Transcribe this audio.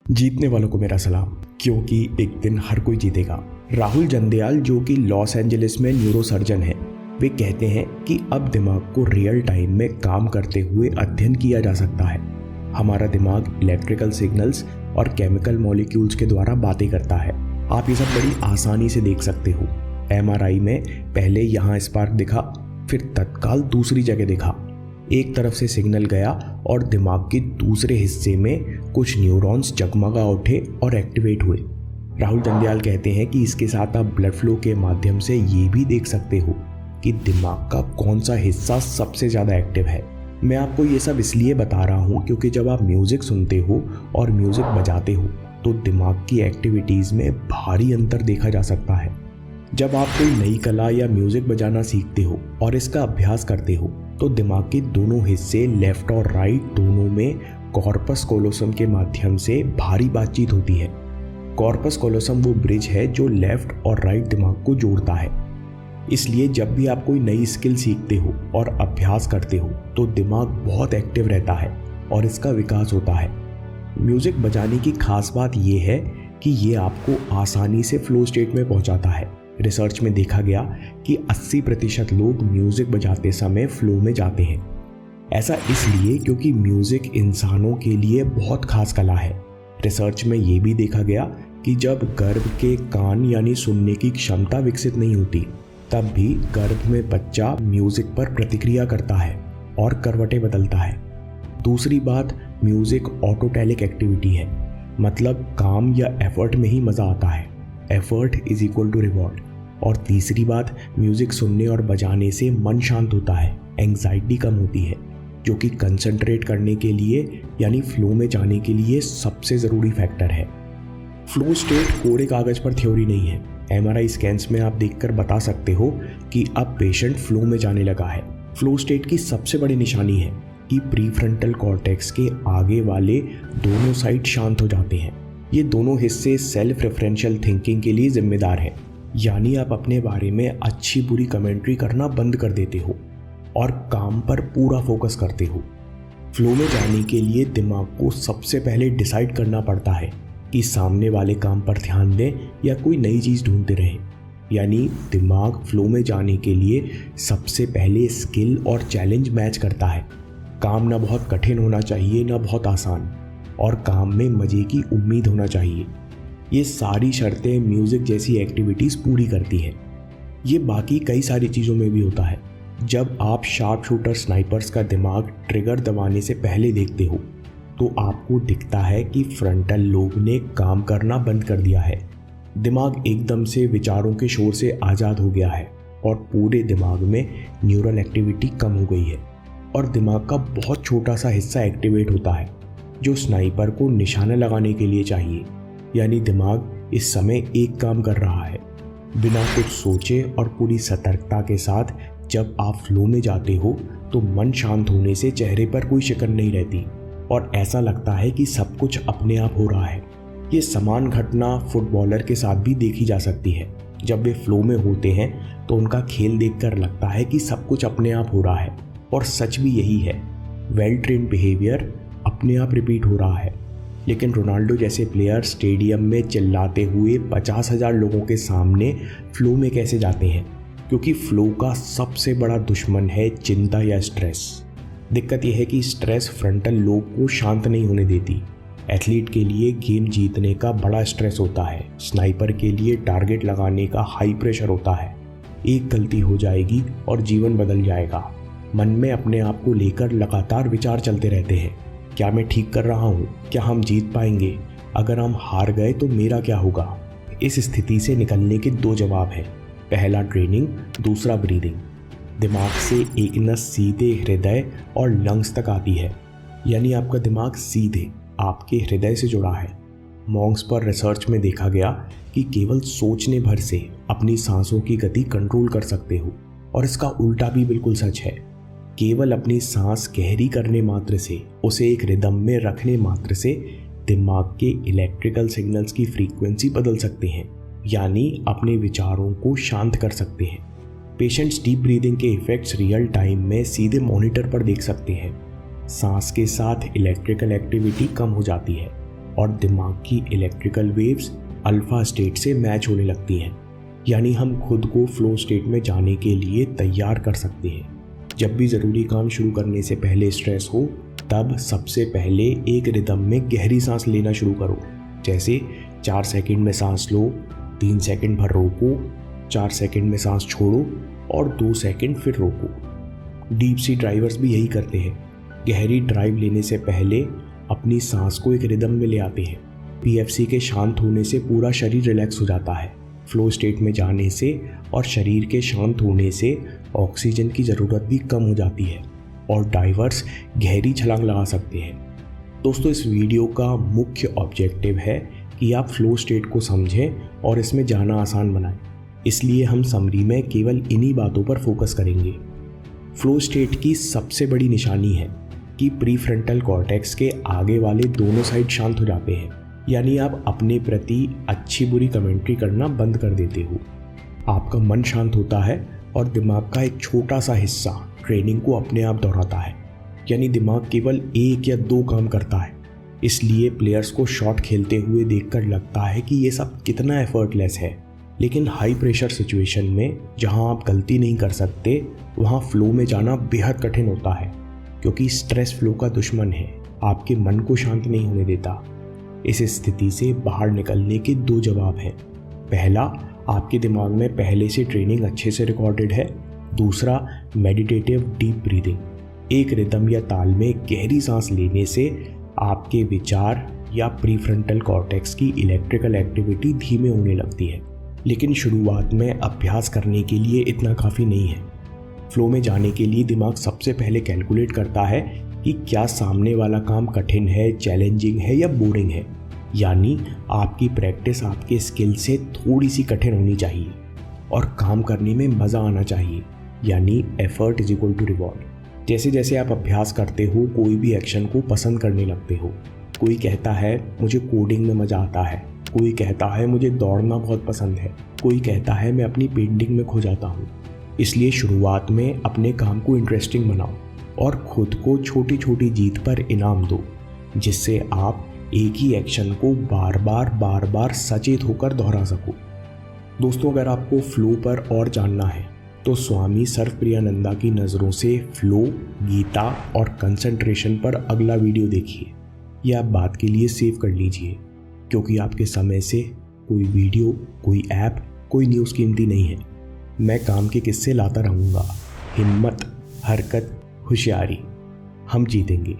जीतने वालों को मेरा सलाम, क्योंकि एक दिन हर कोई जीतेगा। राहुल जंदयाल, जो कि लॉस एंजलिस में न्यूरोसर्जन हैं, वे कहते हैं कि अब दिमाग को रियल टाइम में काम करते हुए अध्ययन किया जा सकता है। हमारा दिमाग इलेक्ट्रिकल सिग्नल्स और केमिकल मॉलिक्यूल्स के द्वारा बातें करता है। आप ये सब बड़ी आसानी से देख सकते हो। MRI में पहले यहाँ स्पार्क दिखा, फिर तत्काल दूसरी जगह दिखा। एक तरफ से सिग्नल गया और दिमाग के दूसरे हिस्से में कुछ न्यूरॉन्स जगमगा उठे और एक्टिवेट हुए। राहुल जंदयाल कहते हैं कि इसके साथ आप ब्लड फ्लो के माध्यम से ये भी देख सकते हो कि दिमाग का कौन सा हिस्सा सबसे ज़्यादा एक्टिव है। मैं आपको ये सब इसलिए बता रहा हूँ क्योंकि जब आप म्यूज़िक सुनते हो और म्यूज़िक बजाते हो तो दिमाग की एक्टिविटीज़ में भारी अंतर देखा जा सकता है। जब आप कोई नई कला या म्यूज़िक बजाना सीखते हो और इसका अभ्यास करते हो तो दिमाग के दोनों हिस्से लेफ्ट और राइट दोनों में कॉर्पस कोलोसम के माध्यम से भारी बातचीत होती है। कॉर्पस कोलोसम वो ब्रिज है जो लेफ्ट और राइट दिमाग को जोड़ता है। इसलिए जब भी आप कोई नई स्किल सीखते हो और अभ्यास करते हो तो दिमाग बहुत एक्टिव रहता है और इसका विकास होता है। म्यूज़िक बजाने की खास बात यह है कि ये आपको आसानी से फ्लो स्टेट में पहुंचाता है। रिसर्च में देखा गया कि 80% लोग म्यूज़िक बजाते समय फ्लो में जाते हैं। ऐसा इसलिए क्योंकि म्यूज़िक इंसानों के लिए बहुत खास कला है। रिसर्च में ये भी देखा गया कि जब गर्भ के कान यानी सुनने की क्षमता विकसित नहीं होती, तब भी गर्भ में बच्चा म्यूज़िक पर प्रतिक्रिया करता है और करवटें बदलता है। दूसरी बात, म्यूज़िक ऑटोटेलिक एक्टिविटी है, मतलब काम या एफर्ट में ही मज़ा आता है। Effort is equal to reward. और तीसरी बात, म्यूज़िक सुनने और बजाने से मन शांत होता है, एंग्जाइटी कम होती है, जो कि कंसंट्रेट करने के लिए यानी फ्लो में जाने के लिए सबसे ज़रूरी फैक्टर है। फ्लो स्टेट कोरे कागज़ पर थ्योरी नहीं है। MRI स्कैन्स में आप देखकर बता सकते हो कि अब पेशेंट फ्लो में जाने लगा है। फ्लो स्टेट की सबसे बड़ी निशानी है कि प्रीफ्रंटल कॉर्टेक्स के आगे वाले दोनों साइड शांत हो जाते हैं। ये दोनों हिस्से सेल्फ रेफरेंशियल थिंकिंग के लिए जिम्मेदार हैं, यानी आप अपने बारे में अच्छी बुरी कमेंट्री करना बंद कर देते हो और काम पर पूरा फोकस करते हो। फ्लो में जाने के लिए दिमाग को सबसे पहले डिसाइड करना पड़ता है कि सामने वाले काम पर ध्यान दें या कोई नई चीज़ ढूंढते रहें। यानी दिमाग फ्लो में जाने के लिए सबसे पहले स्किल और चैलेंज मैच करता है। काम ना बहुत कठिन होना चाहिए ना बहुत आसान, और काम में मज़े की उम्मीद होना चाहिए। ये सारी शर्तें म्यूज़िक जैसी एक्टिविटीज़ पूरी करती हैं। ये बाकी कई सारी चीज़ों में भी होता है। जब आप शार्प शूटर स्नाइपर्स का दिमाग ट्रिगर दबाने से पहले देखते हो तो आपको दिखता है कि फ्रंटल लोब ने काम करना बंद कर दिया है। दिमाग एकदम से विचारों के शोर से आज़ाद हो गया है और पूरे दिमाग में न्यूरल एक्टिविटी कम हो गई है और दिमाग का बहुत छोटा सा हिस्सा एक्टिवेट होता है जो स्नाइपर को निशाना लगाने के लिए चाहिए। यानी दिमाग इस समय एक काम कर रहा है। बिना कुछ सोचे और पूरी सतर्कता के साथ जब आप फ्लो में जाते हो तो मन शांत होने से चेहरे पर कोई शिकन नहीं रहती और ऐसा लगता है कि सब कुछ अपने आप हो रहा है। ये समान घटना फुटबॉलर के साथ भी देखी जा सकती है। जब वे फ्लो में होते हैं तो उनका खेल देखकर लगता है कि सब कुछ अपने आप हो रहा है, और सच भी यही है। वेल ट्रेन्ड बिहेवियर अपने आप रिपीट हो रहा है। लेकिन रोनाल्डो जैसे प्लेयर स्टेडियम में चिल्लाते हुए 50,000 लोगों के सामने फ्लो में कैसे जाते हैं? क्योंकि फ्लो का सबसे बड़ा दुश्मन है चिंता या स्ट्रेस। दिक्कत यह है कि स्ट्रेस फ्रंटल लोब को शांत नहीं होने देती। एथलीट के लिए गेम जीतने का बड़ा स्ट्रेस होता है, स्नाइपर के लिए टारगेट लगाने का हाई प्रेशर होता है। एक गलती हो जाएगी और जीवन बदल जाएगा। मन में अपने आप को लेकर लगातार विचार चलते रहते हैं। क्या मैं ठीक कर रहा हूँ? क्या हम जीत पाएंगे? अगर हम हार गए तो मेरा क्या होगा? इस स्थिति से निकलने के दो जवाब हैं। पहला ट्रेनिंग, दूसरा ब्रीदिंग। दिमाग से एक नस सीधे हृदय और लंग्स तक आती है, यानी आपका दिमाग सीधे आपके हृदय से जुड़ा है। मॉन्क्स पर रिसर्च में देखा गया कि केवल सोचने भर से अपनी सांसों की गति कंट्रोल कर सकते हो, और इसका उल्टा भी बिल्कुल सच है। केवल अपनी सांस गहरी करने मात्र से, उसे एक रिदम में रखने मात्र से दिमाग के इलेक्ट्रिकल सिग्नल्स की फ्रीक्वेंसी बदल सकते हैं, यानी अपने विचारों को शांत कर सकते हैं। पेशेंट्स डीप ब्रीदिंग के इफेक्ट्स रियल टाइम में सीधे मॉनिटर पर देख सकते हैं। सांस के साथ इलेक्ट्रिकल एक्टिविटी कम हो जाती है और दिमाग की इलेक्ट्रिकल वेव्स अल्फा स्टेट से मैच होने लगती हैं। यानी हम खुद को फ्लो स्टेट में जाने के लिए तैयार कर सकते हैं। जब भी ज़रूरी काम शुरू करने से पहले स्ट्रेस हो, तब सबसे पहले एक रिदम में गहरी सांस लेना शुरू करो। जैसे 4 सेकंड में सांस लो, 3 सेकंड भर रोको, 4 सेकंड में सांस छोड़ो और 2 सेकंड फिर रोको। डीप सी ड्राइवर्स भी यही करते हैं। गहरी ड्राइव लेने से पहले अपनी सांस को एक रिदम में ले आते हैं। पीएफसी के शांत होने से पूरा शरीर रिलैक्स हो जाता है। फ्लो स्टेट में जाने से और शरीर के शांत होने से ऑक्सीजन की ज़रूरत भी कम हो जाती है और डाइवर्स गहरी छलांग लगा सकते हैं। दोस्तों, इस वीडियो का मुख्य ऑब्जेक्टिव है कि आप फ्लो स्टेट को समझें और इसमें जाना आसान बनाएं। इसलिए हम समरी में केवल इन्हीं बातों पर फोकस करेंगे। फ्लो स्टेट की सबसे बड़ी निशानी है कि प्रीफ्रंटल कॉर्टेक्स के आगे वाले दोनों साइड शांत हो जाते हैं। यानी आप अपने प्रति अच्छी बुरी कमेंट्री करना बंद कर देते हो। आपका मन शांत होता है और दिमाग का एक छोटा सा हिस्सा ट्रेनिंग को अपने आप दोहराता है। यानी दिमाग केवल 1 या 2 काम करता है। इसलिए प्लेयर्स को शॉट खेलते हुए देखकर लगता है कि ये सब कितना एफर्टलेस है। लेकिन हाई प्रेशर सिचुएशन में जहां आप गलती नहीं कर सकते, वहां फ्लो में जाना बेहद कठिन होता है, क्योंकि स्ट्रेस फ्लो का दुश्मन है, आपके मन को शांत नहीं होने देता। इस स्थिति से बाहर निकलने के 2 जवाब हैं। पहला, आपके दिमाग में पहले से ट्रेनिंग अच्छे से रिकॉर्डेड है। दूसरा, मेडिटेटिव डीप ब्रीदिंग। एक रिदम या ताल में गहरी सांस लेने से आपके विचार या प्रीफ्रंटल कॉर्टेक्स की इलेक्ट्रिकल एक्टिविटी धीमे होने लगती है। लेकिन शुरुआत में अभ्यास करने के लिए इतना काफ़ी नहीं है। फ्लो में जाने के लिए दिमाग सबसे पहले कैलकुलेट करता है कि क्या सामने वाला काम कठिन है, चैलेंजिंग है या बोरिंग है। यानी आपकी प्रैक्टिस आपके स्किल से थोड़ी सी कठिन होनी चाहिए और काम करने में मज़ा आना चाहिए। यानी effort is equal to reward. जैसे जैसे आप अभ्यास करते हो, कोई भी एक्शन को पसंद करने लगते हो। कोई कहता है मुझे कोडिंग में मज़ा आता है, कोई कहता है मुझे दौड़ना बहुत पसंद है, कोई कहता है मैं अपनी पेंटिंग में खो जाता हूँ। इसलिए शुरुआत में अपने काम को इंटरेस्टिंग बनाओ और खुद को छोटी छोटी जीत पर इनाम दो, जिससे आप एक ही एक्शन को बार बार सचेत होकर दोहरा सको। दोस्तों, अगर आपको फ्लो पर और जानना है तो स्वामी सर्वप्रियानंदा की नज़रों से फ्लो, गीता और कंसंट्रेशन पर अगला वीडियो देखिए। यह आप बात के लिए सेव कर लीजिए, क्योंकि आपके समय से कोई वीडियो, कोई ऐप, कोई न्यूज़ कीमती नहीं है। मैं काम के किस्से लाता रहूँगा। हिम्मत, हरकत, होशियारी, हम जीतेंगे।